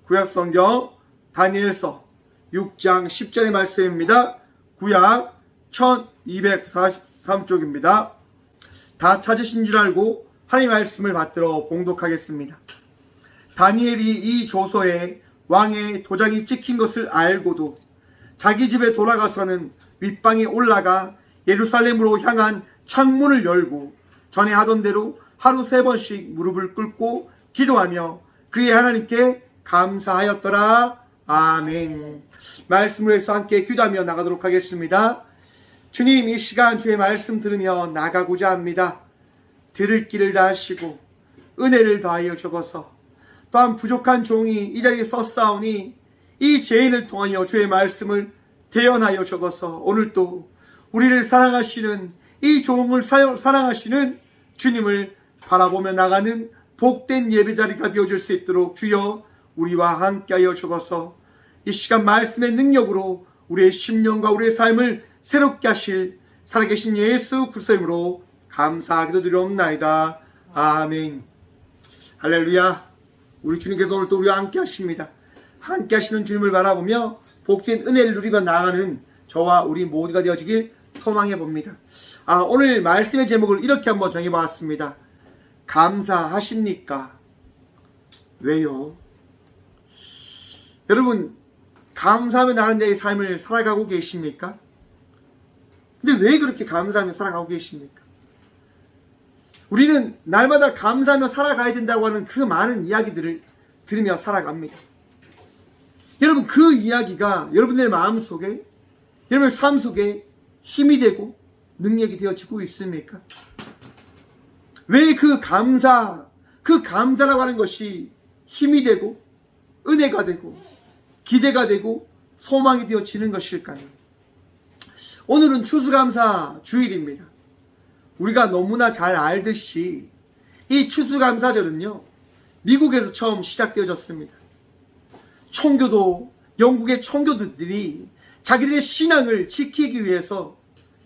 구약성경 다니엘서 6장 10절의 말씀입니다. 구약 1243쪽입니다. 다 찾으신 줄 알고 하나님의 말씀을 받들어 봉독하겠습니다. 다니엘이 이 조서에 왕의 도장이 찍힌 것을 알고도 자기 집에 돌아가서는 윗방에 올라가 예루살렘으로 향한 창문을 열고 전에 하던 대로 하루 3번씩 무릎을 꿇고 기도하며 그의 하나님께 감사하였더라. 아멘. 말씀을 해서 함께 기도하며 나가도록 하겠습니다. 주님, 이 시간 주의 말씀 들으며 나가고자 합니다. 들을 길을 다하시고 은혜를 더하여 주옵소서. 또한 부족한 종이 이 자리에 섰사오니 이 죄인을 통하여 주의 말씀을 대언하여 주옵소서. 오늘도 우리를 사랑하시는 이 종을 사랑하시는 주님을 바라보며 나가는 복된 예배자리가 되어줄 수 있도록 주여 우리와 함께하여 주옵소서. 이 시간 말씀의 능력으로 우리의 심령과 우리의 삶을 새롭게 하실 살아계신 예수 그리스도의 이름으로 감사하기도 드리옵나이다. 아멘. 할렐루야. 우리 주님께서 오늘 또 우리와 함께 하십니다. 함께 하시는 주님을 바라보며 복된 은혜를 누리며 나아가는 저와 우리 모두가 되어지길 소망해 봅니다. 오늘 말씀의 제목을 이렇게 한번 정해보았습니다. 감사하십니까? 왜요? 여러분, 감사하며 나가는 자의 삶을 살아가고 계십니까? 근데 왜 그렇게 감사하며 살아가고 계십니까? 우리는 날마다 감사하며 살아가야 된다고 하는 그 많은 이야기들을 들으며 살아갑니다. 여러분, 그 이야기가 여러분의 마음속에, 여러분의 삶 속에 힘이 되고 능력이 되어지고 있습니까? 왜 그 감사라고 하는 것이 힘이 되고 은혜가 되고 기대가 되고 소망이 되어지는 것일까요? 오늘은 추수감사 주일입니다. 우리가 너무나 잘 알듯이 이 추수감사절은요, 미국에서 처음 시작되어졌습니다. 영국의 청교도들이 자기들의 신앙을 지키기 위해서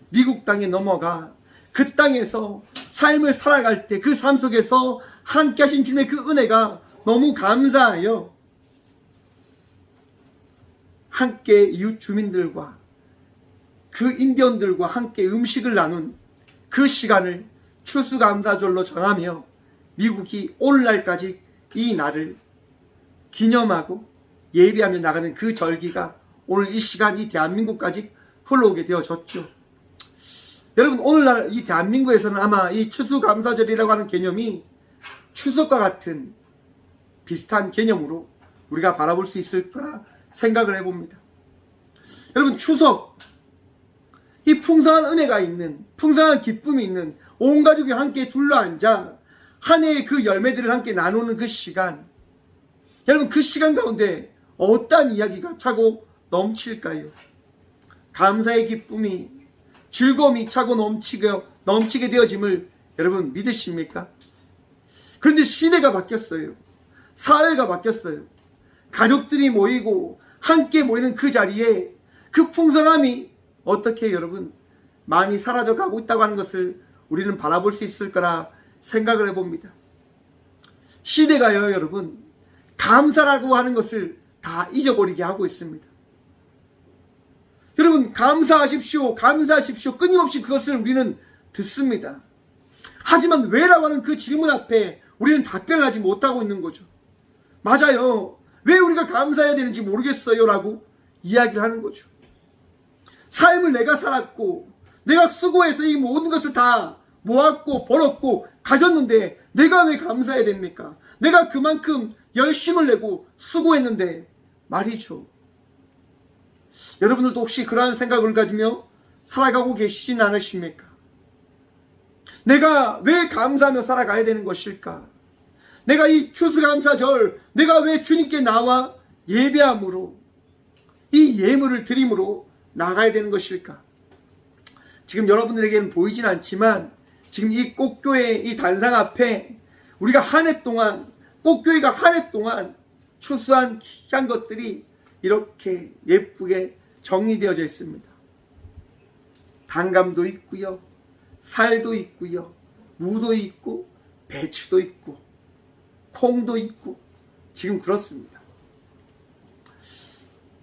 미국 땅에 넘어가 그 땅에서 삶을 살아갈 때 그 삶 속에서 함께 하신 주님의 그 은혜가 너무 감사하여 함께 이웃 주민들과 그 인디언들과 함께 음식을 나눈 그 시간을 추수감사절로 정하며 미국이 오늘날까지 이 날을 기념하고 예배하며 나가는 그 절기가 오늘 이 시간 이 대한민국까지 흘러오게 되어졌죠. 여러분, 오늘날 이 대한민국에서는 아마 이 추수감사절이라고 하는 개념이 추석과 같은 비슷한 개념으로 우리가 바라볼 수 있을 거라 생각을 해봅니다. 여러분, 추석, 이 풍성한 은혜가 있는, 풍성한 기쁨이 있는 온 가족이 함께 둘러앉아 한 해의 그 열매들을 함께 나누는 그 시간, 여러분, 그 시간 가운데 어떠한 이야기가 차고 넘칠까요? 감사의 기쁨이, 즐거움이 차고 넘치게 되어짐을 여러분 믿으십니까? 그런데 시대가 바뀌었어요. 사회가 바뀌었어요. 가족들이 모이고 함께 모이는 그 자리에 그 풍성함이 어떻게 여러분 많이 사라져 가고 있다고 하는 것을 우리는 바라볼 수 있을 거라 생각을 해봅니다. 시대가요, 여러분, 감사라고 하는 것을 다 잊어버리게 하고 있습니다. 여러분, 감사하십시오, 감사하십시오, 끊임없이 그것을 우리는 듣습니다. 하지만 왜라고 하는 그 질문 앞에 우리는 답변을 하지 못하고 있는 거죠. 맞아요, 왜 우리가 감사해야 되는지 모르겠어요 라고 이야기를 하는 거죠. 삶을 내가 살았고 내가 수고해서 이 모든 것을 다 모았고 벌었고 가졌는데 내가 왜 감사해야 됩니까? 내가 그만큼 열심을 내고 수고했는데 말이죠. 여러분들도 혹시 그러한 생각을 가지며 살아가고 계시진 않으십니까? 내가 왜 감사하며 살아가야 되는 것일까? 내가 이 추수감사절, 내가 왜 주님께 나와 예배함으로, 이 예물을 드림으로 나가야 되는 것일까? 지금 여러분들에게는 보이진 않지만 지금 이 꽃교회 이 단상 앞에 우리가 한 해 동안, 꽃교회가 한 해 동안 추수한 귀한 것들이 이렇게 예쁘게 정리되어져 있습니다. 단감도 있고요, 살도 있고요, 무도 있고, 배추도 있고, 콩도 있고, 지금 그렇습니다.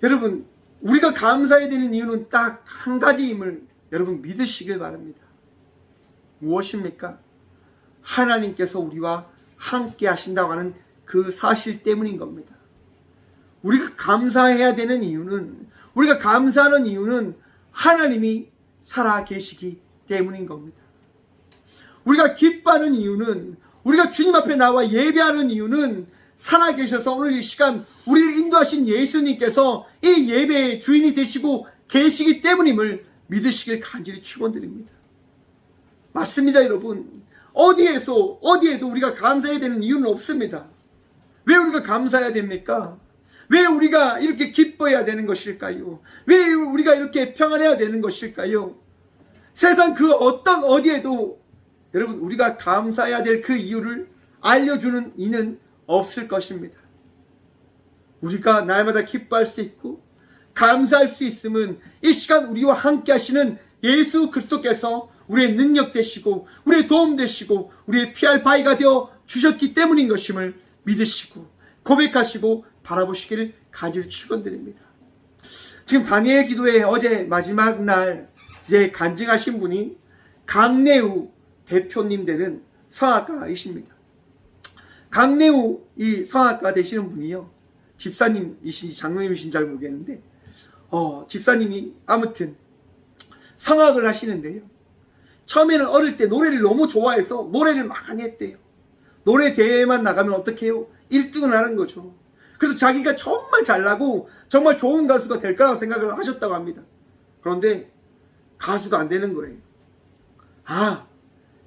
여러분, 우리가 감사해야 되는 이유는 딱 한 가지임을 여러분 믿으시길 바랍니다. 무엇입니까? 하나님께서 우리와 함께 하신다고 하는 그 사실 때문인 겁니다. 우리가 감사해야 되는 이유는, 우리가 감사하는 이유는 하나님이 살아 계시기 때문인 겁니다. 우리가 기뻐하는 이유는, 우리가 주님 앞에 나와 예배하는 이유는 살아 계셔서 오늘 이 시간 우리를 인도하신 예수님께서 이 예배의 주인이 되시고 계시기 때문임을 믿으시길 간절히 축원드립니다. 맞습니다, 여러분. 어디에도 우리가 감사해야 되는 이유는 없습니다. 왜 우리가 감사해야 됩니까? 왜 우리가 이렇게 기뻐해야 되는 것일까요? 왜 우리가 이렇게 평안해야 되는 것일까요? 세상 그 어떤 어디에도 여러분 우리가 감사해야 될 그 이유를 알려주는 이는 없을 것입니다. 우리가 날마다 기뻐할 수 있고 감사할 수 있음은 이 시간 우리와 함께 하시는 예수 그리스도께서 우리의 능력 되시고 우리의 도움 되시고 우리의 피할 바위가 되어 주셨기 때문인 것임을 믿으시고 고백하시고 바라보시기를 간절히 축원드립니다. 지금 다니엘 기도회 어제 마지막 날 이제 간증하신 분이 강내우 대표님 되는 성악가이십니다. 강내우 이 성악가 되시는 분이요, 집사님이신지 장로님이신지 잘 모르겠는데 집사님이 아무튼 성악을 하시는데요, 처음에는 어릴 때 노래를 너무 좋아해서 노래를 많이 했대요. 노래 대회만 나가면 어떻게 해요? 1등을 하는 거죠. 그래서 자기가 정말 잘나고 정말 좋은 가수가 될 거라고 생각을 하셨다고 합니다. 그런데 가수가 안 되는 거예요.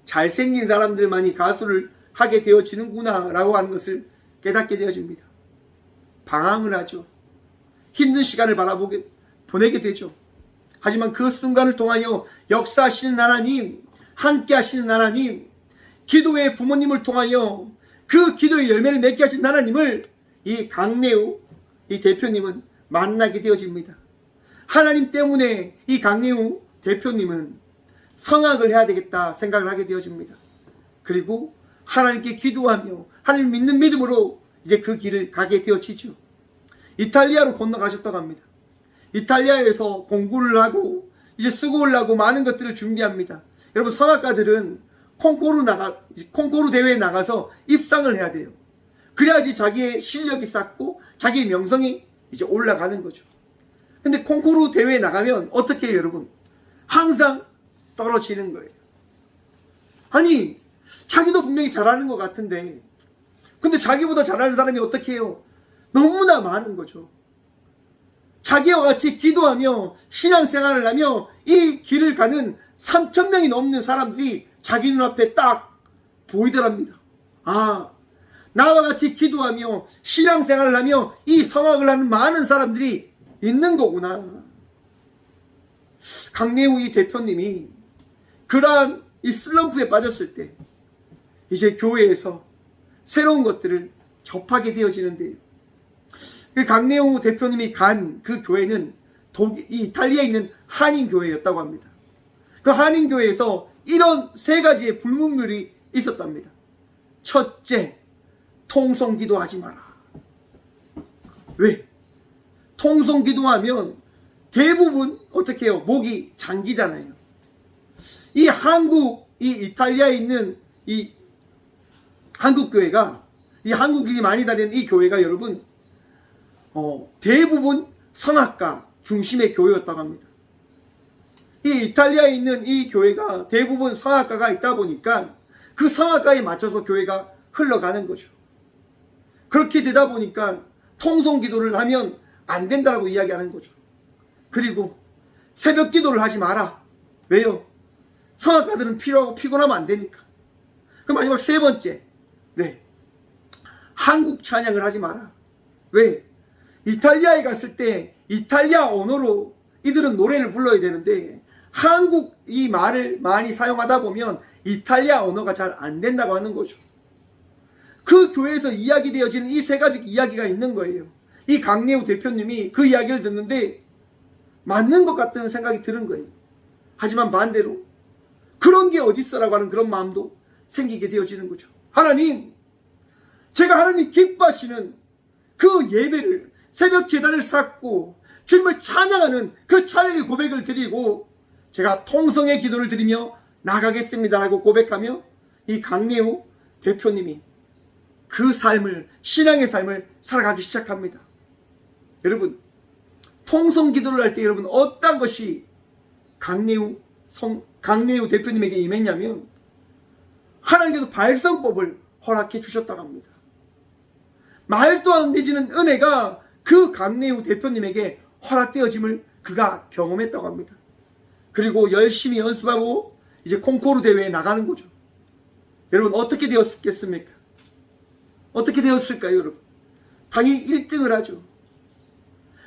잘생긴 사람들만이 가수를 하게 되어지는구나 라고 하는 것을 깨닫게 되어집니다. 방황을 하죠. 힘든 시간을 보내게 되죠. 하지만 그 순간을 통하여 역사하시는 하나님, 함께 하시는 하나님, 기도의 부모님을 통하여 그 기도의 열매를 맺게 하신 하나님을 이 강내우 이 대표님은 만나게 되어집니다. 하나님 때문에 이 강내우 대표님은 성악을 해야 되겠다 생각을 하게 되어집니다. 그리고 하나님께 기도하며 하나님 믿는 믿음으로 이제 그 길을 가게 되어지죠. 이탈리아로 건너가셨다고 합니다. 이탈리아에서 공부를 하고 이제 수고를 하고 많은 것들을 준비합니다. 여러분, 성악가들은 콩쿠르 대회에 나가서 입상을 해야 돼요. 그래야지 자기의 실력이 쌓고 자기의 명성이 이제 올라가는 거죠. 근데 콩쿠르 대회에 나가면 어떻게 해요, 여러분? 항상 떨어지는 거예요. 아니, 자기도 분명히 잘하는 것 같은데 근데 자기보다 잘하는 사람이 어떻게 해요? 너무나 많은 거죠. 자기와 같이 기도하며 신앙생활을 하며 이 길을 가는 3,000명이 넘는 사람들이 자기 눈앞에 딱 보이더랍니다. 나와 같이 기도하며 신앙생활을 하며 이 성악을 하는 많은 사람들이 있는 거구나. 강내우 이 대표님이 그러한 이 슬럼프에 빠졌을 때 이제 교회에서 새로운 것들을 접하게 되어지는데요. 그 강내우 대표님이 간 그 교회는 이탈리아에 있는 한인교회였다고 합니다. 그 한인교회에서 이런 세 가지의 불문율이 있었답니다. 첫째, 통성기도 하지 마라. 왜? 통성기도하면 대부분 어떻게 해요? 목이 잠기잖아요. 이 이탈리아에 있는 이 한국교회가, 이 한국인이 많이 다니는 이 교회가 여러분, 대부분 성악가 중심의 교회였다고 합니다. 이 이탈리아에 있는 이 교회가 대부분 성악가가 있다 보니까 그 성악가에 맞춰서 교회가 흘러가는 거죠. 그렇게 되다 보니까 통성기도를 하면 안 된다고 이야기하는 거죠. 그리고 새벽 기도를 하지 마라. 왜요? 성악가들은 필요하고 피곤하면 안 되니까. 그 마지막 세 번째, 한국 찬양을 하지 마라. 왜? 이탈리아에 갔을 때 이탈리아 언어로 이들은 노래를 불러야 되는데 한국 이 말을 많이 사용하다 보면 이탈리아 언어가 잘 안 된다고 하는 거죠. 그 교회에서 이야기되어지는 이 세 가지 이야기가 있는 거예요. 이 강내우 대표님이 그 이야기를 듣는데 맞는 것 같다는 생각이 드는 거예요. 하지만 반대로 그런 게 어딨어라고 하는 그런 마음도 생기게 되어지는 거죠. 하나님, 제가 하나님 기뻐하시는 그 예배를 새벽 제단을 쌓고 주님을 찬양하는 그 찬양의 고백을 드리고 제가 통성의 기도를 드리며 나가겠습니다라고 고백하며 이 강내우 대표님이 그 삶을, 신앙의 삶을 살아가기 시작합니다. 여러분, 통성 기도를 할 때 여러분 어떤 것이 강내우 대표님에게 임했냐면 하나님께서 발성법을 허락해 주셨다고 합니다. 말도 안 되지는 은혜가 그 강내우 대표님에게 허락되어짐을 그가 경험했다고 합니다. 그리고 열심히 연습하고 이제 콩쿠르 대회에 나가는 거죠. 여러분 어떻게 되었겠습니까? 어떻게 되었을까요, 여러분? 당연히 1등을 하죠.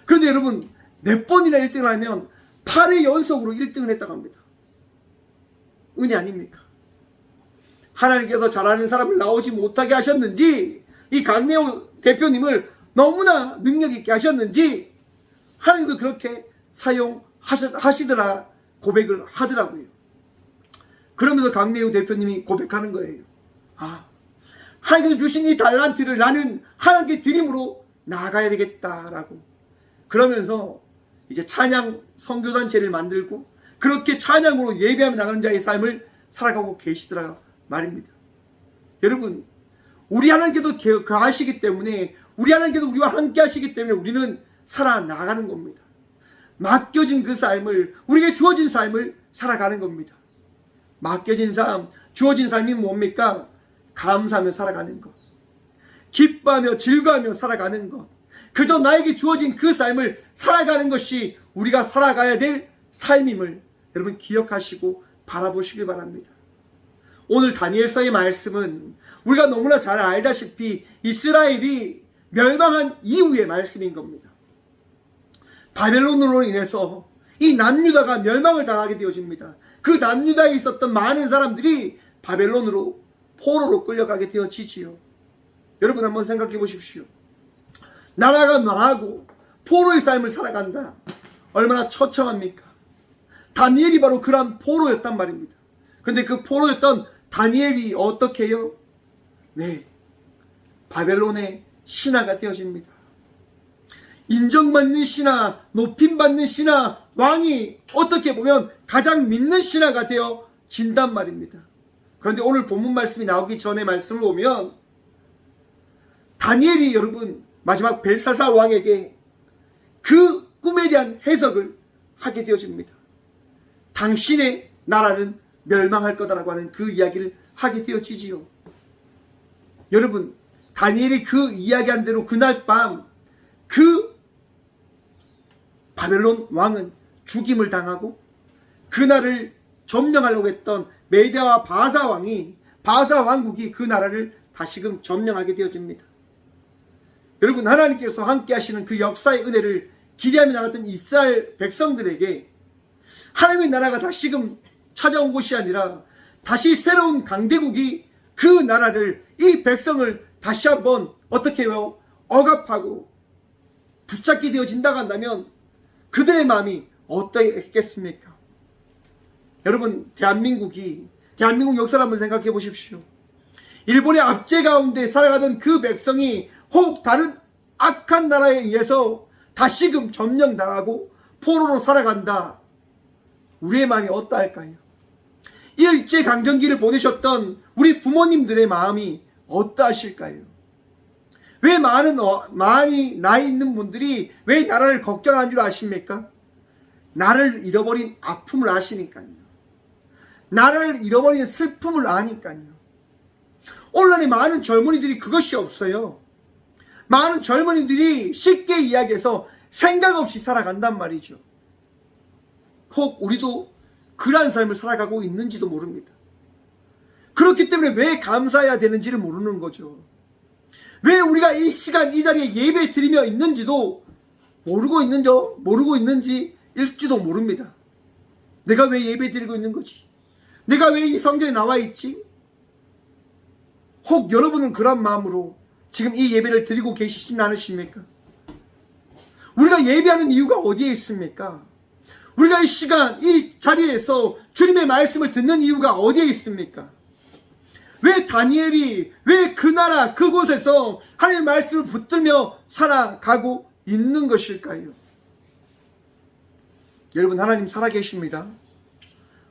그런데 여러분 몇 번이나 1등을 하면 8회 연속으로 1등을 했다고 합니다. 은혜 아닙니까? 하나님께서 잘하는 사람을 나오지 못하게 하셨는지 이 강내우 대표님을 너무나 능력 있게 하셨는지 하나님도 그렇게 사용하시더라 고백을 하더라고요. 그러면서 강내우 대표님이 고백하는 거예요. 하나님께서 주신 이 달란트를 나는 하나님께 드림으로 나아가야 되겠다라고. 그러면서 이제 찬양 선교단체를 만들고 그렇게 찬양으로 예배하며 나가는 자의 삶을 살아가고 계시더라 말입니다. 여러분, 우리 하나님께서 하시기 때문에, 우리 하나님께서 우리와 함께 하시기 때문에 우리는 살아나가는 겁니다. 맡겨진 그 삶을, 우리에게 주어진 삶을 살아가는 겁니다. 맡겨진 삶, 주어진 삶이 뭡니까? 감사하며 살아가는 것, 기뻐하며 즐거워하며 살아가는 것, 그저 나에게 주어진 그 삶을 살아가는 것이 우리가 살아가야 될 삶임을 여러분 기억하시고 바라보시길 바랍니다. 오늘 다니엘서의 말씀은 우리가 너무나 잘 알다시피 이스라엘이 멸망한 이후의 말씀인 겁니다. 바벨론으로 인해서 이 남유다가 멸망을 당하게 되어집니다. 그 남유다에 있었던 많은 사람들이 바벨론으로 포로로 끌려가게 되어지지요. 여러분 한번 생각해 보십시오. 나라가 망하고 포로의 삶을 살아간다. 얼마나 처참합니까? 다니엘이 바로 그런 포로였단 말입니다. 그런데 그 포로였던 다니엘이 어떻게 해요? 네, 바벨론의 신하가 되어집니다. 인정받는 신하, 높임받는 신하, 왕이 어떻게 보면 가장 믿는 신하가 되어진단 말입니다. 그런데 오늘 본문 말씀이 나오기 전에 말씀을 보면 다니엘이 여러분 마지막 벨사살 왕에게 그 꿈에 대한 해석을 하게 되어집니다. 당신의 나라는 멸망할 거다라고 하는 그 이야기를 하게 되어지지요. 여러분, 다니엘이 그 이야기한 대로 그날 밤 그 바벨론 왕은 죽임을 당하고 그날을 점령하려고 했던 메대와 바사 왕이, 바사 왕국이 그 나라를 다시금 점령하게 되어집니다. 여러분, 하나님께서 함께 하시는 그 역사의 은혜를 기대하며 나갔던 이스라엘 백성들에게 하나님의 나라가 다시금 찾아온 것이 아니라 다시 새로운 강대국이 그 나라를, 이 백성을 다시 한번 어떻게 해요? 억압하고 붙잡게 되어진다고 한다면 그들의 마음이 어떠했겠습니까? 여러분, 대한민국 역사를 한번 생각해 보십시오. 일본의 압제 가운데 살아가던 그 백성이 혹 다른 악한 나라에 의해서 다시금 점령당하고 포로로 살아간다. 우리의 마음이 어떠할까요? 일제강점기를 보내셨던 우리 부모님들의 마음이 어떠하실까요? 왜 많이 나이 있는 분들이 왜 나라를 걱정하는 줄 아십니까? 나를 잃어버린 아픔을 아시니까요. 나라를 잃어버린 슬픔을 아니까요. 오늘날의 많은 젊은이들이 그것이 없어요. 많은 젊은이들이 쉽게 이야기해서 생각 없이 살아간단 말이죠. 혹 우리도 그러한 삶을 살아가고 있는지도 모릅니다. 그렇기 때문에 왜 감사해야 되는지를 모르는 거죠. 왜 우리가 이 시간 이 자리에 예배 드리며 있는지도 모르고 있는지 일지도 모릅니다. 내가 왜 예배 드리고 있는 거지? 내가 왜 이 성전에 나와 있지? 혹 여러분은 그런 마음으로 지금 이 예배를 드리고 계시진 않으십니까? 우리가 예배하는 이유가 어디에 있습니까? 우리가 이 시간 이 자리에서 주님의 말씀을 듣는 이유가 어디에 있습니까? 왜 다니엘이 왜 그 나라 그곳에서 하나님의 말씀을 붙들며 살아가고 있는 것일까요? 여러분, 하나님 살아계십니다.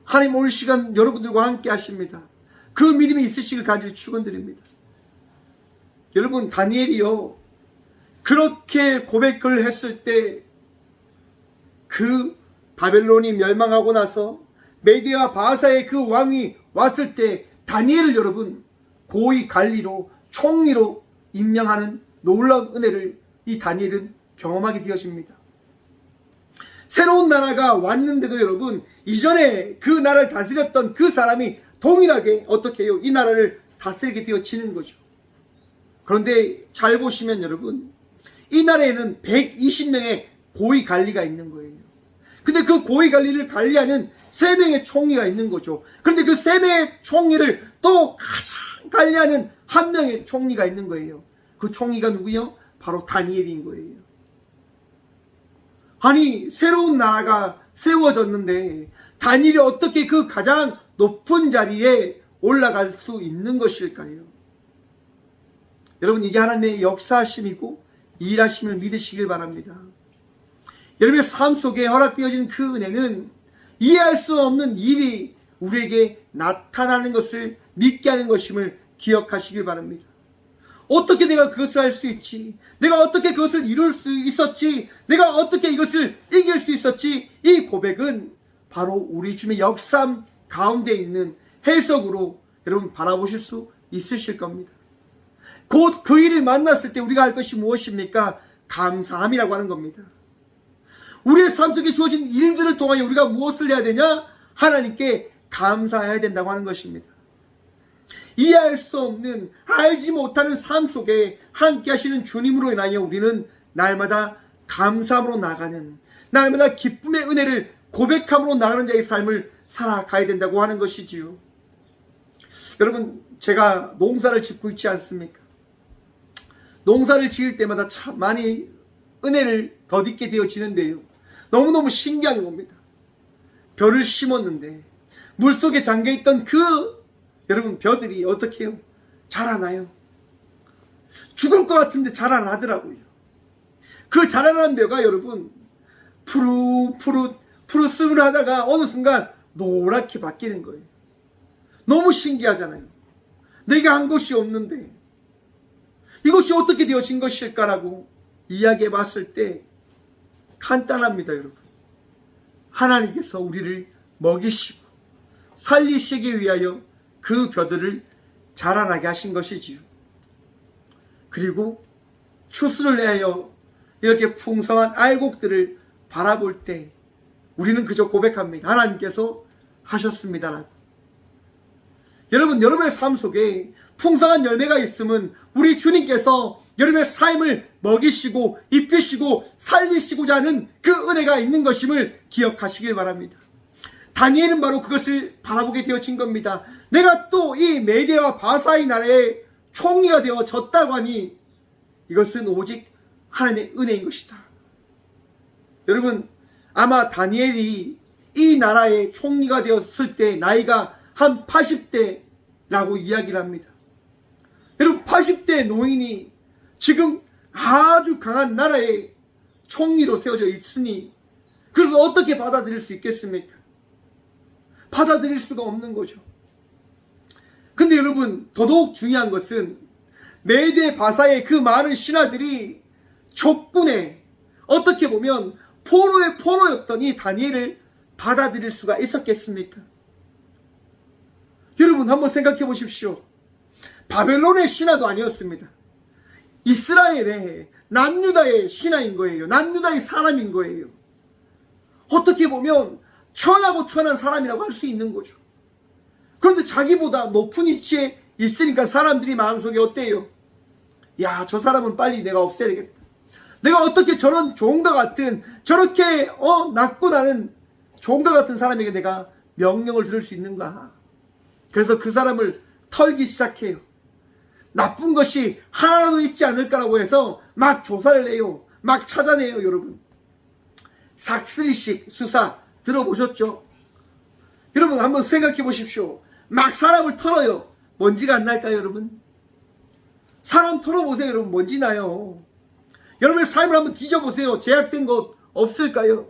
하나님 오늘 시간 여러분들과 함께 하십니다. 그 믿음이 있으시길 간절히 축원드립니다. 여러분, 다니엘이요, 그렇게 고백을 했을 때 그 바벨론이 멸망하고 나서 메디아 바사의 그 왕이 왔을 때 다니엘을 여러분 고위 관리로 총리로 임명하는 놀라운 은혜를 이 다니엘은 경험하게 되어집니다. 새로운 나라가 왔는데도 여러분 이전에 그 나라를 다스렸던 그 사람이 동일하게 어떻게 해요? 이 나라를 다스리게 되어지는 거죠. 그런데 잘 보시면 여러분 이 나라에는 120명의 고위 관리가 있는 거예요. 근데 그 고위 관리를 관리하는 3명의 총리가 있는 거죠. 그런데 그 3명의 총리를 또 가장 관리하는 1명의 총리가 있는 거예요. 그 총리가 누구요? 바로 다니엘인 거예요. 아니, 새로운 나라가 세워졌는데 다니엘이 어떻게 그 가장 높은 자리에 올라갈 수 있는 것일까요? 여러분, 이게 하나님의 역사하심이고 일하심을 믿으시길 바랍니다. 여러분의 삶 속에 허락되어진 그 은혜는 이해할 수 없는 일이 우리에게 나타나는 것을 믿게 하는 것임을 기억하시길 바랍니다. 어떻게 내가 그것을 할 수 있지? 내가 어떻게 그것을 이룰 수 있었지? 내가 어떻게 이것을 이길 수 있었지? 이 고백은 바로 우리 주님의 역사 가운데 있는 해석으로 여러분 바라보실 수 있으실 겁니다. 곧 그 일을 만났을 때 우리가 할 것이 무엇입니까? 감사함이라고 하는 겁니다. 우리의 삶 속에 주어진 일들을 통하여 우리가 무엇을 해야 되냐? 하나님께 감사해야 된다고 하는 것입니다. 이해할 수 없는, 알지 못하는 삶 속에 함께 하시는 주님으로 인하여 우리는 날마다 감사함으로 나가는, 날마다 기쁨의 은혜를 고백함으로 나가는 자의 삶을 살아가야 된다고 하는 것이지요. 여러분, 제가 농사를 짓고 있지 않습니까? 농사를 지을 때마다 참 많이 은혜를 덧입게 되어지는데요. 너무너무 신기한 겁니다. 벼를 심었는데 물속에 잠겨있던 그 여러분 벼들이 어떻게 해요? 자라나요. 죽을 것 같은데 자라나더라고요. 그 자라난 벼가 여러분 푸르스름하다가 어느 순간 노랗게 바뀌는 거예요. 너무 신기하잖아요. 내가 한 것이 없는데 이것이 어떻게 되어진 것일까라고 이야기해 봤을 때 간단합니다, 여러분. 하나님께서 우리를 먹이시고 살리시기 위하여 그 벼들을 자라나게 하신 것이지요. 그리고 추수를 내어 이렇게 풍성한 알곡들을 바라볼 때 우리는 그저 고백합니다. 하나님께서 하셨습니다라고. 여러분, 여러분의 삶 속에 풍성한 열매가 있으면 우리 주님께서 여러분의 삶을 먹이시고 입히시고 살리시고자 하는 그 은혜가 있는 것임을 기억하시길 바랍니다. 다니엘은 바로 그것을 바라보게 되어진 겁니다. 내가 또 이 메디아와 바사의 나라의 총리가 되어졌다고 하니 이것은 오직 하나님의 은혜인 것이다. 여러분, 아마 다니엘이 이 나라의 총리가 되었을 때 나이가 한 80대라고 이야기를 합니다. 여러분, 80대 노인이 지금 아주 강한 나라의 총리로 세워져 있으니 그래서 어떻게 받아들일 수 있겠습니까? 받아들일 수가 없는 거죠. 근데 여러분, 더더욱 중요한 것은 메데 바사의 그 많은 신하들이 적군에 어떻게 보면 포로의 포로였던 이 다니엘을 받아들일 수가 있었겠습니까? 여러분, 한번 생각해 보십시오. 바벨론의 신하도 아니었습니다. 이스라엘의 남유다의 신하인 거예요. 남유다의 사람인 거예요. 어떻게 보면 천하고 천한 사람이라고 할 수 있는 거죠. 그런데 자기보다 높은 위치에 있으니까 사람들이 마음속에 어때요? 야, 저 사람은 빨리 내가 없애야 되겠다. 내가 어떻게 저런 종과 같은, 저렇게 낮고 나는 종과 같은 사람에게 내가 명령을 들을 수 있는가? 그래서 그 사람을 털기 시작해요. 나쁜 것이 하나라도 있지 않을까라고 해서 막 조사를 해요. 막 찾아내요, 여러분. 삭슬리식 수사 들어보셨죠? 여러분, 한번 생각해 보십시오. 막 사람을 털어요. 먼지가 안 날까요, 여러분? 사람 털어보세요, 여러분. 먼지 나요. 여러분의 삶을 한번 뒤져보세요. 제약된 것 없을까요?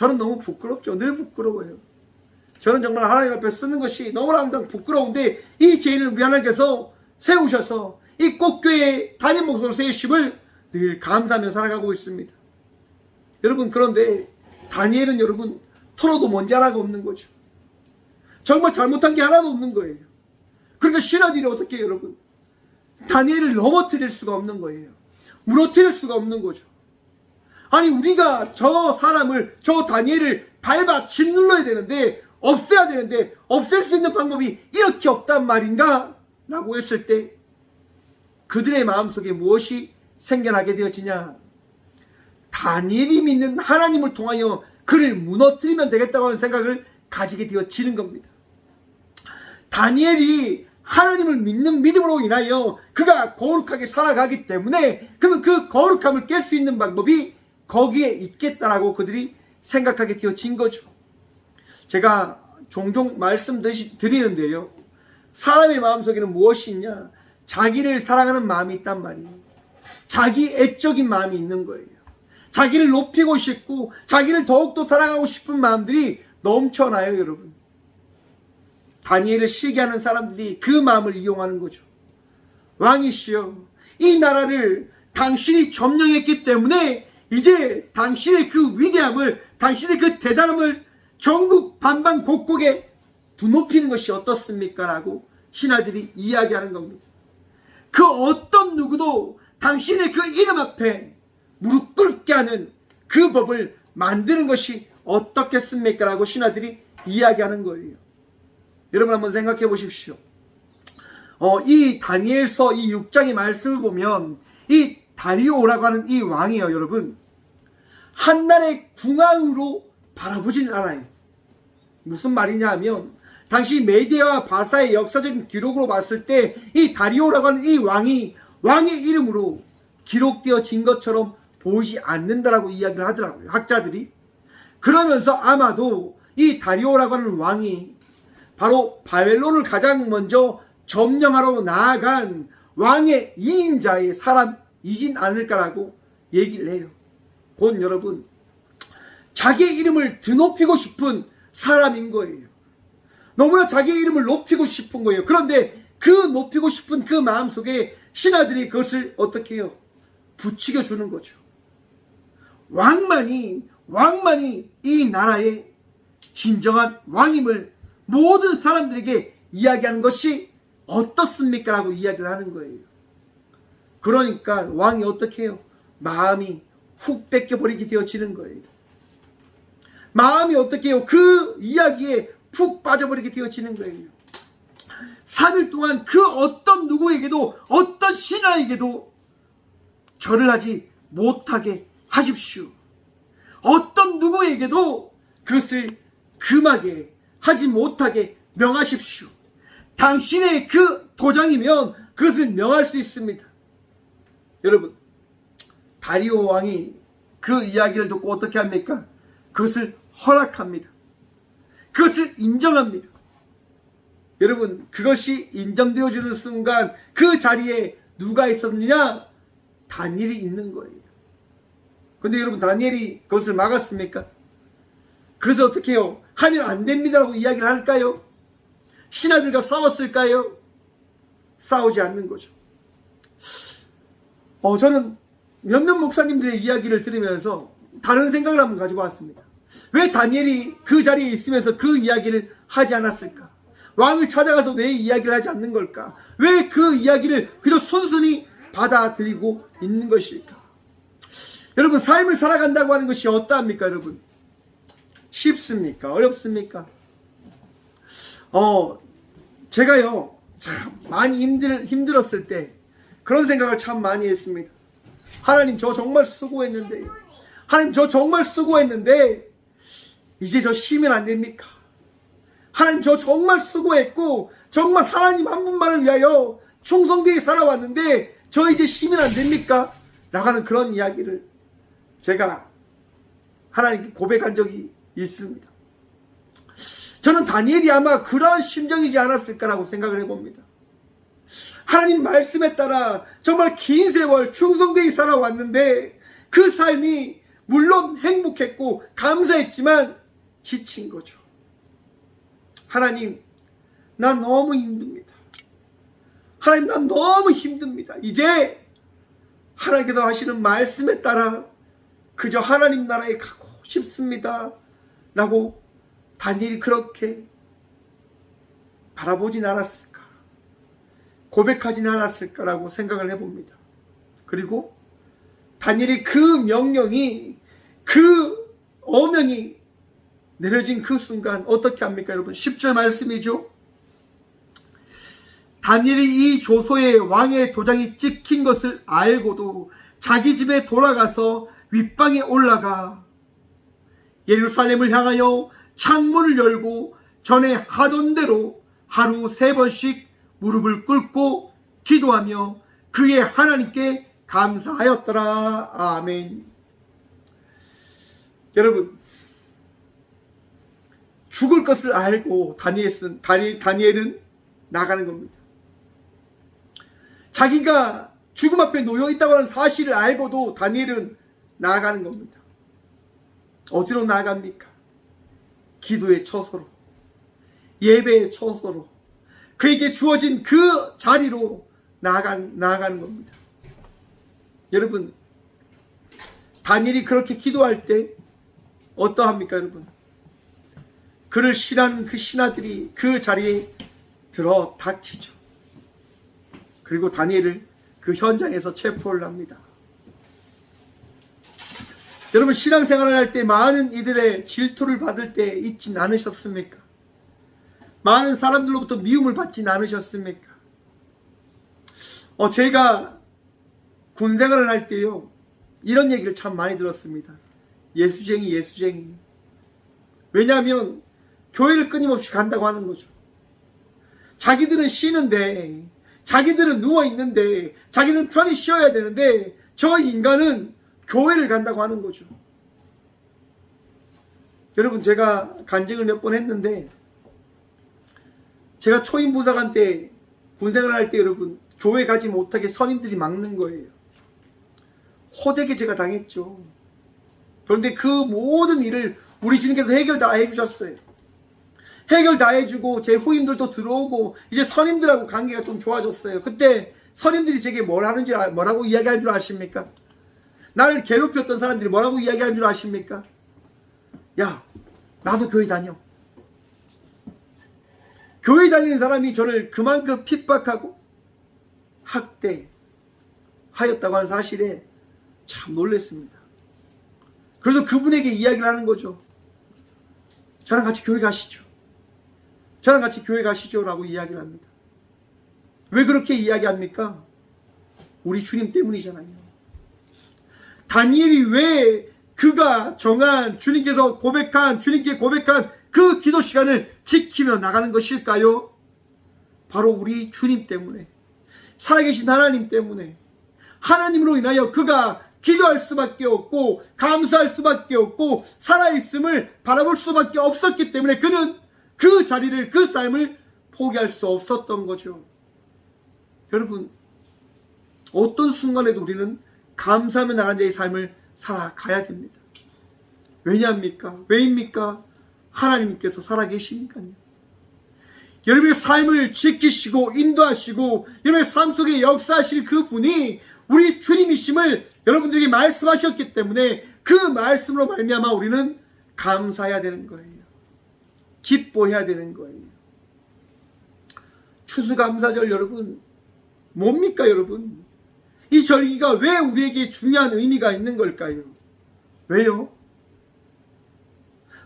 저는 너무 부끄럽죠. 늘 부끄러워요. 저는 정말 하나님 앞에 쓰는 것이 너무나 항상 부끄러운데 이 죄인을 우리 하나님께서 세우셔서 이 꽃교회 담임 목사로 세우심을 늘 감사하며 살아가고 있습니다. 여러분, 그런데 다니엘은 여러분 털어도 먼지 하나가 없는 거죠. 정말 잘못한 게 하나도 없는 거예요. 그러니까 신하들이 어떻게 해요, 여러분? 다니엘을 넘어뜨릴 수가 없는 거예요. 무너뜨릴 수가 없는 거죠. 아니, 우리가 저 사람을, 저 다니엘을 밟아 짓눌러야 되는데, 없애야 되는데 없앨 수 있는 방법이 이렇게 없단 말인가? 라고 했을 때 그들의 마음속에 무엇이 생겨나게 되어지냐? 다니엘이 믿는 하나님을 통하여 그를 무너뜨리면 되겠다고 하는 생각을 가지게 되어지는 겁니다. 다니엘이 하나님을 믿는 믿음으로 인하여 그가 거룩하게 살아가기 때문에 그러면 그 거룩함을 깰 수 있는 방법이 거기에 있겠다라고 그들이 생각하게 되어진 거죠. 제가 종종 말씀드리는데요. 사람의 마음속에는 무엇이 있냐? 자기를 사랑하는 마음이 있단 말이에요. 자기 애적인 마음이 있는 거예요. 자기를 높이고 싶고 자기를 더욱더 사랑하고 싶은 마음들이 넘쳐나요, 여러분. 다니엘을 시기하는 사람들이 그 마음을 이용하는 거죠. 왕이시여, 이 나라를 당신이 점령했기 때문에 이제 당신의 그 위대함을, 당신의 그 대단함을 전국 반방곡곡에 두높이는 것이 어떻습니까? 라고 신하들이 이야기하는 겁니다. 그 어떤 누구도 당신의 그 이름 앞에 무릎 꿇게 하는 그 법을 만드는 것이 어떻겠습니까? 라고 신하들이 이야기하는 거예요. 여러분 한번 생각해 보십시오. 이 다니엘서 이 6장의 말씀을 보면 이 다리오라고 하는 이 왕이요, 여러분, 한나라의 궁왕으로 바라보지는 않아요. 무슨 말이냐 하면 당시 메디아와 바사의 역사적인 기록으로 봤을 때 이 다리오라고 하는 이 왕이 왕의 이름으로 기록되어진 것처럼 보이지 않는다라고 이야기를 하더라고요, 학자들이. 그러면서 아마도 이 다리오라고 하는 왕이 바로 바벨론을 가장 먼저 점령하러 나아간 왕의 2인자의 사람이진 않을까라고 얘기를 해요. 곧 여러분, 자기의 이름을 드높이고 싶은 사람인 거예요. 너무나 자기의 이름을 높이고 싶은 거예요. 그런데 그 높이고 싶은 그 마음속에 신하들이 그것을 어떻게 해요? 부추겨 주는 거죠. 왕만이 이 나라의 진정한 왕임을 모든 사람들에게 이야기하는 것이 어떻습니까? 라고 이야기를 하는 거예요. 그러니까 왕이 어떻게 해요? 마음이 훅 뺏겨버리게 되어지는 거예요. 마음이 어떻게 해요? 그 이야기에 푹 빠져버리게 되어지는 거예요. 3일 동안 그 어떤 누구에게도, 어떤 신하에게도 절을 하지 못하게 하십시오. 어떤 누구에게도 그것을 금하게 하지 못하게 명하십시오. 당신의 그 도장이면 그것을 명할 수 있습니다. 여러분, 다리오 왕이 그 이야기를 듣고 어떻게 합니까? 그것을 허락합니다. 그것을 인정합니다. 여러분, 그것이 인정되어지는 순간 그 자리에 누가 있었느냐? 다니엘이 있는 거예요. 근데 여러분, 다니엘이 그것을 막았습니까? 그래서 어떻게 해요? 하면 안 됩니다라고 이야기를 할까요? 신하들과 싸웠을까요? 싸우지 않는 거죠. 저는 몇몇 목사님들의 이야기를 들으면서 다른 생각을 한번 가지고 왔습니다. 왜 다니엘이 그 자리에 있으면서 그 이야기를 하지 않았을까? 왕을 찾아가서 왜 이야기를 하지 않는 걸까? 왜 그 이야기를 그저 순순히 받아들이고 있는 것일까? 여러분, 삶을 살아간다고 하는 것이 어떠합니까, 여러분? 쉽습니까? 어렵습니까? 제가요, 참 많이 힘들었을 때 그런 생각을 참 많이 했습니다. 하나님, 저 정말 수고했는데, 하나님, 저 정말 수고했는데 이제 저 쉬면 안 됩니까? 하나님, 저 정말 수고했고 정말 하나님 한 분만을 위하여 충성되게 살아왔는데 저 이제 쉬면 안 됩니까? 나가는 그런 이야기를 제가 하나님께 고백한 적이 있습니다. 저는 다니엘이 아마 그러한 심정이지 않았을까라고 생각을 해봅니다. 하나님 말씀에 따라 정말 긴 세월 충성되게 살아왔는데 그 삶이 물론 행복했고 감사했지만 지친 거죠. 하나님, 난 너무 힘듭니다. 하나님, 난 너무 힘듭니다. 이제 하나님께서 하시는 말씀에 따라 그저 하나님 나라에 가고 싶습니다 라고 다니엘이 그렇게 바라보진 않았을까, 고백하진 않았을까라고 생각을 해봅니다. 그리고 다니엘이 그 명령이, 그 어명이 내려진 그 순간 어떻게 합니까 여러분? 10절 말씀이죠. 다니엘이 이 조서에 왕의 도장이 찍힌 것을 알고도 자기 집에 돌아가서 윗방에 올라가 예루살렘을 향하여 창문을 열고 전에 하던 대로 하루 3번씩 무릎을 꿇고 기도하며 그의 하나님께 감사하였더라. 아멘. 여러분, 죽을 것을 알고 다니엘은 나가는 겁니다. 자기가 죽음 앞에 놓여 있다고 하는 사실을 알고도 다니엘은 나아가는 겁니다. 어디로 나아갑니까? 기도의 처소로, 예배의 처소로, 그에게 주어진 그 자리로 나아가는 겁니다. 여러분, 다니엘이 그렇게 기도할 때 어떠합니까 여러분? 그를 신하는 그 신하들이 그 자리에 들어 닥치죠. 그리고 다니엘을 그 현장에서 체포를 합니다. 여러분, 신앙생활을 할 때 많은 이들의 질투를 받을 때 있진 않으셨습니까? 많은 사람들로부터 미움을 받진 않으셨습니까? 제가 군생활을 할 때요, 이런 얘기를 참 많이 들었습니다. 예수쟁이. 왜냐하면 교회를 끊임없이 간다고 하는 거죠. 자기들은 쉬는데, 자기들은 누워있는데, 자기는 편히 쉬어야 되는데 저 인간은 교회를 간다고 하는 거죠. 여러분, 제가 간증을 몇 번 했는데, 제가 초임 부사관 때 군생활을 할 때 여러분, 교회 가지 못하게 선임들이 막는 거예요. 호되게 제가 당했죠. 그런데 그 모든 일을 우리 주님께서 해결 다 해주셨어요. 해결 다 해주고 제 후임들도 들어오고 이제 선임들하고 관계가 좀 좋아졌어요. 그때 선임들이 제게 뭐라고 이야기할 줄 아십니까? 나를 괴롭혔던 사람들이 뭐라고 이야기할 줄 아십니까? 야, 나도 교회 다녀. 교회 다니는 사람이 저를 그만큼 핍박하고 학대하였다고 하는 사실에 참 놀랐습니다. 그래서 그분에게 이야기를 하는 거죠. 저랑 같이 교회 가시죠. 저랑 같이 교회 가시죠 라고 이야기를 합니다. 왜 그렇게 이야기합니까? 우리 주님 때문이잖아요. 다니엘이 왜 그가 정한 주님께 고백한 그 기도 시간을 지키며 나가는 것일까요? 바로 우리 주님 때문에, 살아계신 하나님 때문에, 하나님으로 인하여 그가 기도할 수밖에 없고 감사할 수밖에 없고 살아있음을 바라볼 수밖에 없었기 때문에 그는 그 자리를, 그 삶을 포기할 수 없었던 거죠. 여러분, 어떤 순간에도 우리는 감사하며 나간 자의 삶을 살아가야 됩니다. 왜냐합니까? 왜입니까? 하나님께서 살아계시니까요. 여러분의 삶을 지키시고 인도하시고 여러분의 삶 속에 역사하실 그 분이 우리 주님이심을 여러분들에게 말씀하셨기 때문에 그 말씀으로 말미암아 우리는 감사해야 되는 거예요. 기뻐해야 되는 거예요. 추수감사절 여러분, 뭡니까 여러분? 이 절기가 왜 우리에게 중요한 의미가 있는 걸까요? 왜요?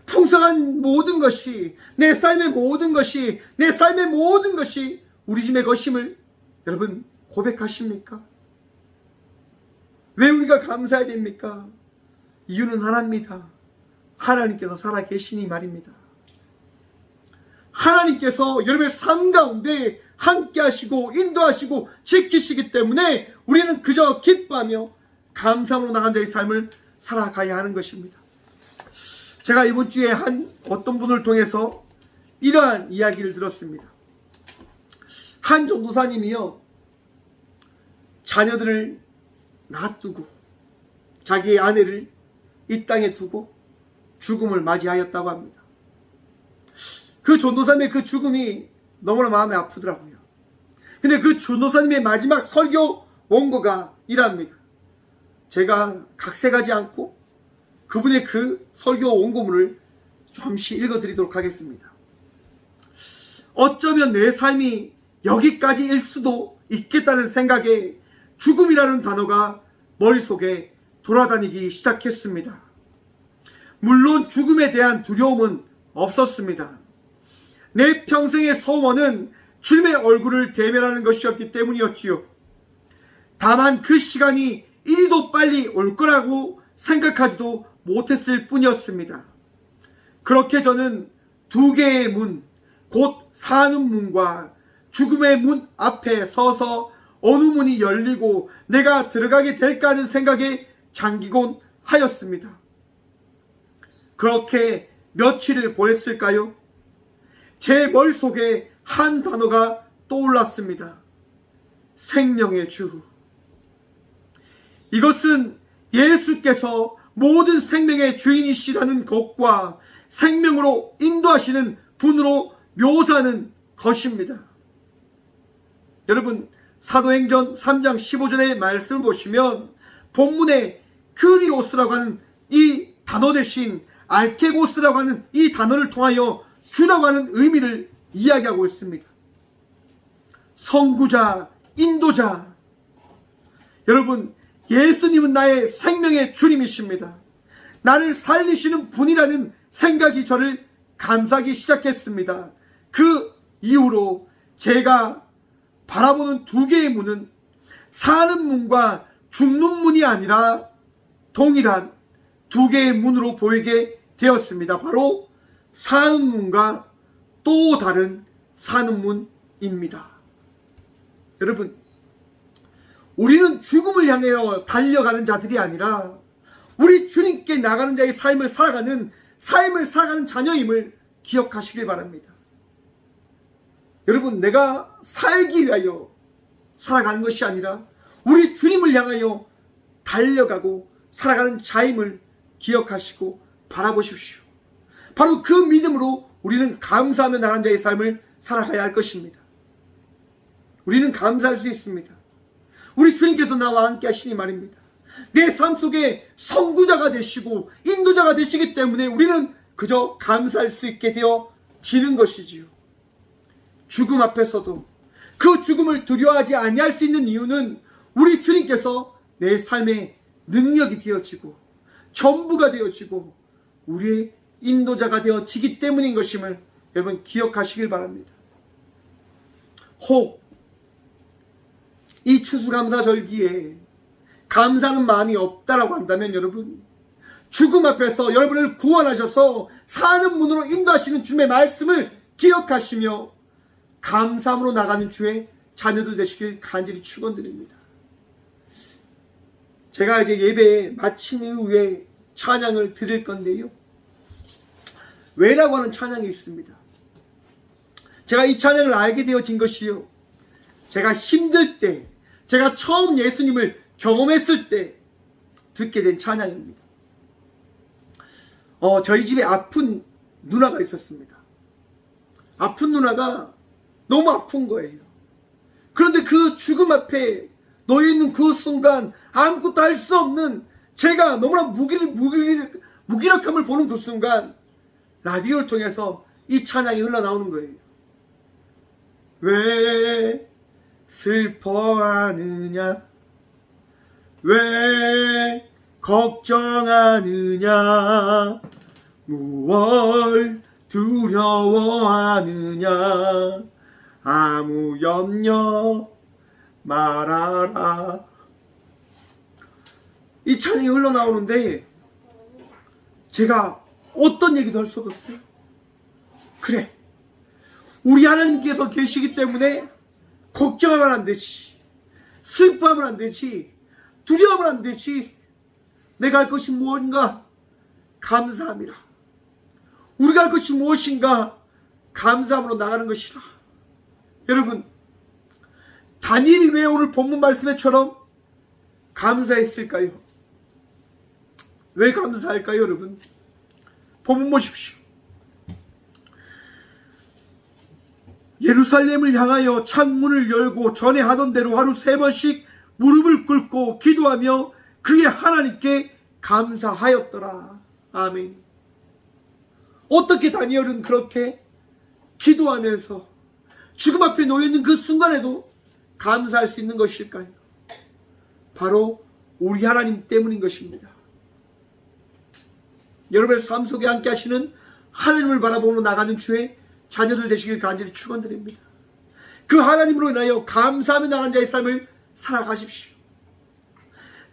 풍성한 모든 것이, 내 삶의 모든 것이 우리 집의 것임을 여러분 고백하십니까? 왜 우리가 감사해야 됩니까? 이유는 하나입니다. 하나님께서 살아계시니 말입니다. 하나님께서 여러분의 삶 가운데 함께 하시고 인도하시고 지키시기 때문에 우리는 그저 기뻐하며 감사함으로 나간 자의 삶을 살아가야 하는 것입니다. 제가 이번 주에 어떤 분을 통해서 이러한 이야기를 들었습니다. 한 전도사님이요, 자녀들을 놔두고 자기의 아내를 이 땅에 두고 죽음을 맞이하였다고 합니다. 그 전도사님의 그 죽음이 너무나 마음이 아프더라고요. 근데 그 전도사님의 마지막 설교 원고가 이랍니다. 제가 각색하지 않고 그분의 그 설교 원고문을 잠시 읽어드리도록 하겠습니다. 어쩌면 내 삶이 여기까지일 수도 있겠다는 생각에 죽음이라는 단어가 머릿속에 돌아다니기 시작했습니다. 물론 죽음에 대한 두려움은 없었습니다. 내 평생의 소원은 주님의 얼굴을 대면하는 것이었기 때문이었지요. 다만 그 시간이 이리도 빨리 올 거라고 생각하지도 못했을 뿐이었습니다. 그렇게 저는 두 개의 문, 곧 사는 문과 죽음의 문 앞에 서서 어느 문이 열리고 내가 들어가게 될까 하는 생각에 잠기곤 하였습니다. 그렇게 며칠을 보냈을까요? 제 머릿속에 한 단어가 떠올랐습니다. 생명의 주. 이것은 예수께서 모든 생명의 주인이시라는 것과 생명으로 인도하시는 분으로 묘사하는 것입니다. 여러분, 사도행전 3장 15절의 말씀을 보시면 본문에 큐리오스라고 하는 이 단어 대신 알케고스라고 하는 이 단어를 통하여 주라고 하는 의미를 이야기하고 있습니다. 선구자, 인도자. 여러분, 예수님은 나의 생명의 주님이십니다. 나를 살리시는 분이라는 생각이 저를 감싸기 시작했습니다. 그 이후로 제가 바라보는 두 개의 문은 사는 문과 죽는 문이 아니라 동일한 두 개의 문으로 보이게 되었습니다. 바로 사는 문과 또 다른 사는 문입니다. 여러분, 우리는 죽음을 향해 달려가는 자들이 아니라 우리 주님께 나가는 자의 삶을 살아가는 자녀임을 기억하시길 바랍니다. 여러분, 내가 살기 위하여 살아가는 것이 아니라 우리 주님을 향하여 달려가고 살아가는 자임을 기억하시고 바라보십시오. 바로 그 믿음으로 우리는 감사하며 나가는 자의 삶을 살아가야 할 것입니다. 우리는 감사할 수 있습니다. 우리 주님께서 나와 함께 하시니 말입니다. 내 삶 속에 선구자가 되시고 인도자가 되시기 때문에 우리는 그저 감사할 수 있게 되어지는 것이지요. 죽음 앞에서도 그 죽음을 두려워하지 아니할 수 있는 이유는 우리 주님께서 내 삶의 능력이 되어지고 전부가 되어지고 우리의 인도자가 되어지기 때문인 것임을 여러분 기억하시길 바랍니다. 혹 이 추수감사절기에 감사하는 마음이 없다라고 한다면 여러분, 죽음 앞에서 여러분을 구원하셔서 사는 문으로 인도하시는 주님의 말씀을 기억하시며 감사함으로 나가는 주의 자녀들 되시길 간절히 축원드립니다. 제가 이제 예배 마친 이후에 찬양을 드릴 건데요, 왜라고 하는 찬양이 있습니다. 제가 이 찬양을 알게 되어진 것이요, 제가 힘들 때, 제가 처음 예수님을 경험했을 때 듣게 된 찬양입니다. 저희 집에 아픈 누나가 있었습니다. 아픈 누나가 너무 아픈 거예요. 그런데 그 죽음 앞에 놓여 있는 그 순간 아무것도 할 수 없는 제가 너무나 무기력함을 보는 그 순간 라디오를 통해서 이 찬양이 흘러나오는 거예요. 왜 슬퍼하느냐, 왜 걱정하느냐, 무얼 두려워하느냐, 아무 염려 말아라. 이 찬양이 흘러나오는데 제가 어떤 얘기도 할 수 없었어요. 그래, 우리 하나님께서 계시기 때문에 걱정하면 안 되지, 슬퍼하면 안 되지, 두려워하면 안 되지. 내가 할 것이 무엇인가? 감사함이라. 우리가 할 것이 무엇인가? 감사함으로 나가는 것이라. 여러분, 다니엘이 왜 오늘 본문 말씀에처럼 감사했을까요? 왜 감사할까요, 여러분? 본문 보십시오. 예루살렘을 향하여 창문을 열고 전에 하던 대로 하루 3번씩 무릎을 꿇고 기도하며 그의 하나님께 감사하였더라. 아멘. 어떻게 다니엘은 그렇게 기도하면서 죽음 앞에 놓여있는 그 순간에도 감사할 수 있는 것일까요? 바로 우리 하나님 때문인 것입니다. 여러분의 삶 속에 함께 하시는 하나님을 바라보며 나가는 주의 자녀들 되시길 간절히 축원드립니다. 그 하나님으로 인하여 감사하며 나가는 자의 삶을 살아가십시오.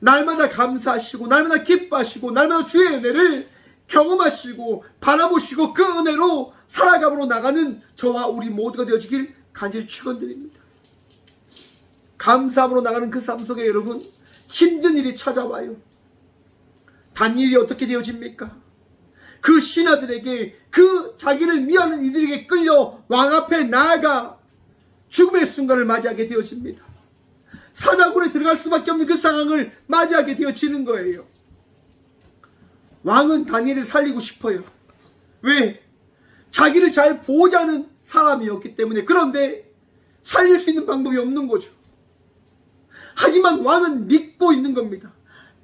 날마다 감사하시고 날마다 기뻐하시고 날마다 주의 은혜를 경험하시고 바라보시고 그 은혜로 살아감으로 나가는 저와 우리 모두가 되어지길 간절히 축원드립니다. 감사함으로 나가는 그 삶 속에 여러분 힘든 일이 찾아와요. 다니엘이 어떻게 되어집니까? 그 신하들에게 그 자기를 미워하는 이들에게 끌려 왕 앞에 나아가 죽음의 순간을 맞이하게 되어집니다. 사자굴에 들어갈 수밖에 없는 그 상황을 맞이하게 되어지는 거예요. 왕은 다니엘을 살리고 싶어요. 왜? 자기를 잘 보호하는 사람이었기 때문에. 그런데 살릴 수 있는 방법이 없는 거죠. 하지만 왕은 믿고 있는 겁니다.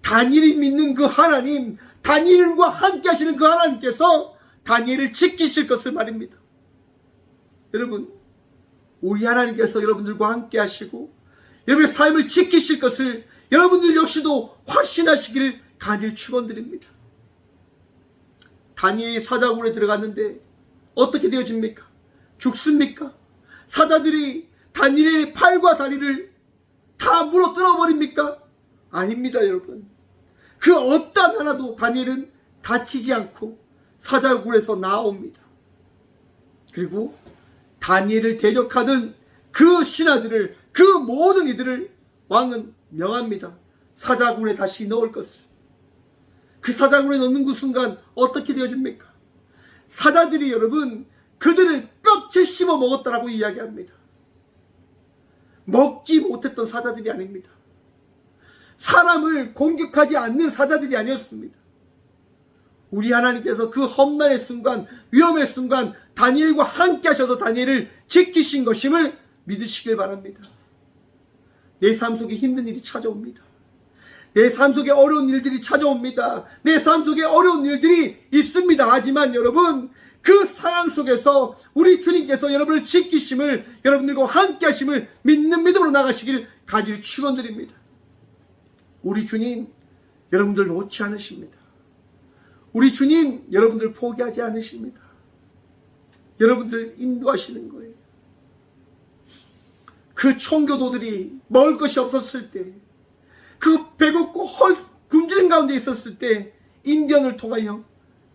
다니엘이 믿는 그 하나님, 다니엘과 함께 하시는 그 하나님께서 다니엘을 지키실 것을 말입니다. 여러분, 우리 하나님께서 여러분들과 함께 하시고 여러분의 삶을 지키실 것을 여러분들 역시도 확신하시기를 간절히 축원드립니다. 다니엘이 사자굴에 들어갔는데 어떻게 되어집니까? 죽습니까? 사자들이 다니엘의 팔과 다리를 다 물어 뜯어버립니까? 아닙니다, 여러분. 그 어떤 하나도 다니엘은 다치지 않고 사자굴에서 나옵니다. 그리고 다니엘을 대적하던 그 신하들을, 그 모든 이들을 왕은 명합니다. 사자굴에 다시 넣을 것을. 그 사자굴에 넣는 그 순간 어떻게 되어집니까? 사자들이 여러분 그들을 뼈째 씹어 먹었다라고 이야기합니다. 먹지 못했던 사자들이 아닙니다. 사람을 공격하지 않는 사자들이 아니었습니다. 우리 하나님께서 그 험난의 순간, 위험의 순간 다니엘과 함께 하셔서 다니엘을 지키신 것임을 믿으시길 바랍니다. 내 삶 속에 힘든 일이 찾아옵니다. 내 삶 속에 어려운 일들이 찾아옵니다. 내 삶 속에 어려운 일들이 있습니다. 하지만 여러분, 그 상황 속에서 우리 주님께서 여러분을 지키심을, 여러분들과 함께 하심을 믿는 믿음으로 나가시길 간절히 축원드립니다. 우리 주님 여러분들 놓지 않으십니다. 우리 주님 여러분들 포기하지 않으십니다. 여러분들 인도하시는 거예요. 그 총교도들이 먹을 것이 없었을 때, 그 배고프고 굶주린 가운데 있었을 때 인디언을 통하여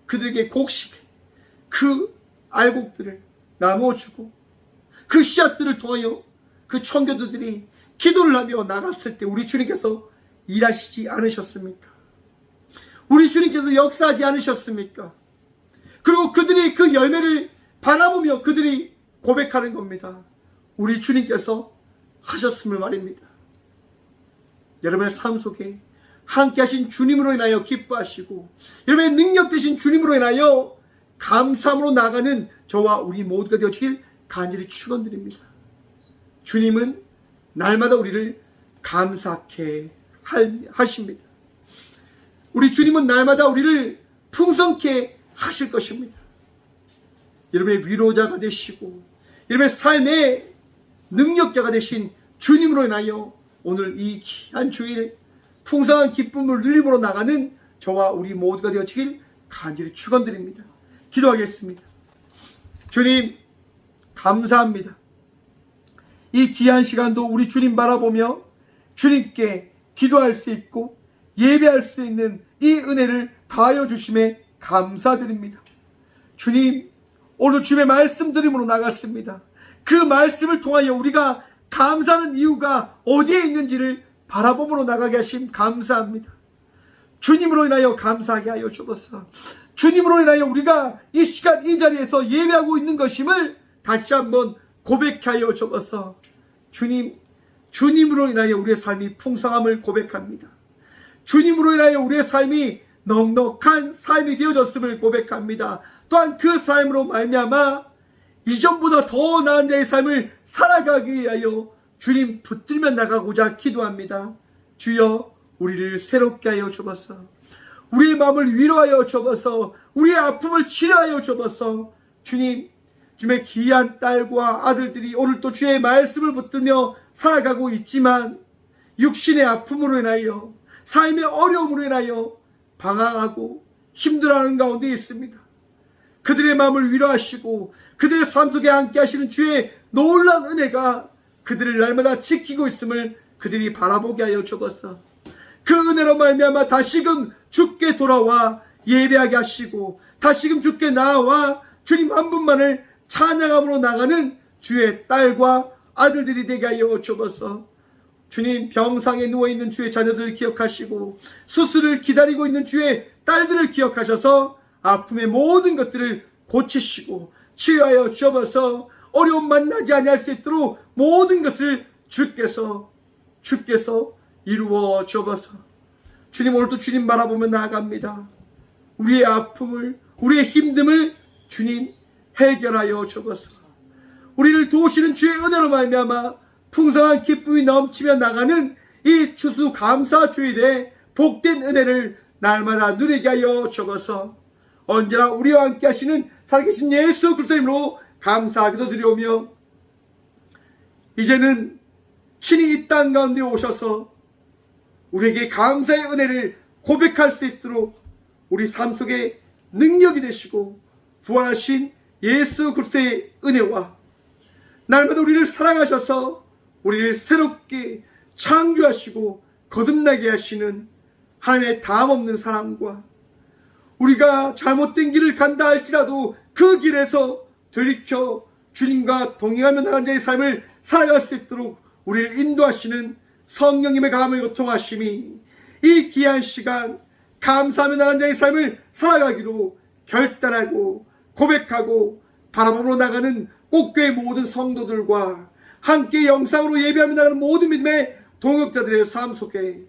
그들에게 곡식, 그 알곡들을 나누어주고 그 씨앗들을 통하여 그 총교도들이 기도를 하며 나갔을 때 우리 주님께서 일하시지 않으셨습니까? 우리 주님께서 역사하지 않으셨습니까? 그리고 그들이 그 열매를 바라보며 그들이 고백하는 겁니다. 우리 주님께서 하셨음을 말입니다. 여러분의 삶 속에 함께 하신 주님으로 인하여 기뻐하시고 여러분의 능력 되신 주님으로 인하여 감사함으로 나가는 저와 우리 모두가 되어지길 간절히 축원드립니다. 주님은 날마다 우리를 감사케 하십니다. 우리 주님은 날마다 우리를 풍성케 하실 것입니다. 여러분의 위로자가 되시고 여러분의 삶의 능력자가 되신 주님으로 인하여 오늘 이 귀한 주일 풍성한 기쁨을 누림으로 나가는 저와 우리 모두가 되어지길 간절히 축원드립니다. 기도하겠습니다. 주님 감사합니다. 이 귀한 시간도 우리 주님 바라보며 주님께 기도할 수 있고 예배할 수 있는 이 은혜를 다하여 주심에 감사드립니다. 주님 오늘 주님의 말씀 드림으로 나갔습니다. 그 말씀을 통하여 우리가 감사하는 이유가 어디에 있는지를 바라봄으로 나가게 하심 감사합니다. 주님으로 인하여 감사하게 하여 주옵소서. 주님으로 인하여 우리가 이 시간 이 자리에서 예배하고 있는 것임을 다시 한번 고백하여 주옵소서. 주님으로 인하여 우리의 삶이 풍성함을 고백합니다. 주님으로 인하여 우리의 삶이 넉넉한 삶이 되어졌음을 고백합니다. 또한 그 삶으로 말미암아 이전보다 더 나은 자의 삶을 살아가기 위하여 주님 붙들며 나가고자 기도합니다. 주여, 우리를 새롭게 하여 주옵소서. 우리의 마음을 위로하여 주옵소서. 우리의 아픔을 치료하여 주옵소서. 주님, 주님의 귀한 딸과 아들들이 오늘 또 주의 말씀을 붙들며 살아가고 있지만 육신의 아픔으로 인하여, 삶의 어려움으로 인하여 방황하고 힘들어하는 가운데 있습니다. 그들의 마음을 위로하시고 그들의 삶 속에 함께 하시는 주의 놀라운 은혜가 그들을 날마다 지키고 있음을 그들이 바라보게 하여 주옵소서. 그 은혜로 말미암아 다시금 주께 돌아와 예배하게 하시고 다시금 주께 나와 주님 한 분만을 찬양함으로 나가는 주의 딸과 아들들이 되게 하여 주옵소서. 주님, 병상에 누워있는 주의 자녀들을 기억하시고 수술을 기다리고 있는 주의 딸들을 기억하셔서 아픔의 모든 것들을 고치시고 치유하여 주옵소서. 어려움 만나지 아니할 수 있도록 모든 것을 주께서 이루어 주옵소서. 주님, 오늘도 주님 바라보며 나아갑니다. 우리의 아픔을, 우리의 힘듦을 주님 해결하여 주옵소서. 우리를 도우시는 주의 은혜로 말미암아 풍성한 기쁨이 넘치며 나가는 이 추수감사주일에 복된 은혜를 날마다 누리게 하여 주옵소서. 언제나 우리와 함께 하시는 살아계신 예수 그리스도 이름으로 감사하기도 드리오며, 이제는 친히 이 땅 가운데 오셔서 우리에게 감사의 은혜를 고백할 수 있도록 우리 삶 속에 능력이 되시고 부활하신 예수 그리스도의 은혜와 날마다 우리를 사랑하셔서 우리를 새롭게 창조하시고 거듭나게 하시는 하나님의 다함없는 사랑과 우리가 잘못된 길을 간다 할지라도 그 길에서 되리켜 주님과 동행하며 나간 자의 삶을 살아갈 수 있도록 우리를 인도하시는 성령님의 감을 요통하심이 이 귀한 시간 감사하며 나간 자의 삶을 살아가기로 결단하고 고백하고 바라보러 나가는 꽃교회 모든 성도들과 함께 영상으로 예배하며 나가는 모든 믿음의 동역자들의 삶 속에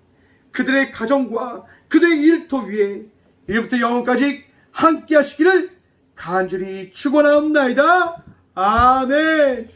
그들의 가정과 그들의 일터 위에 이제부터 영원까지 함께 하시기를 간절히 축원하옵나이다. 아멘.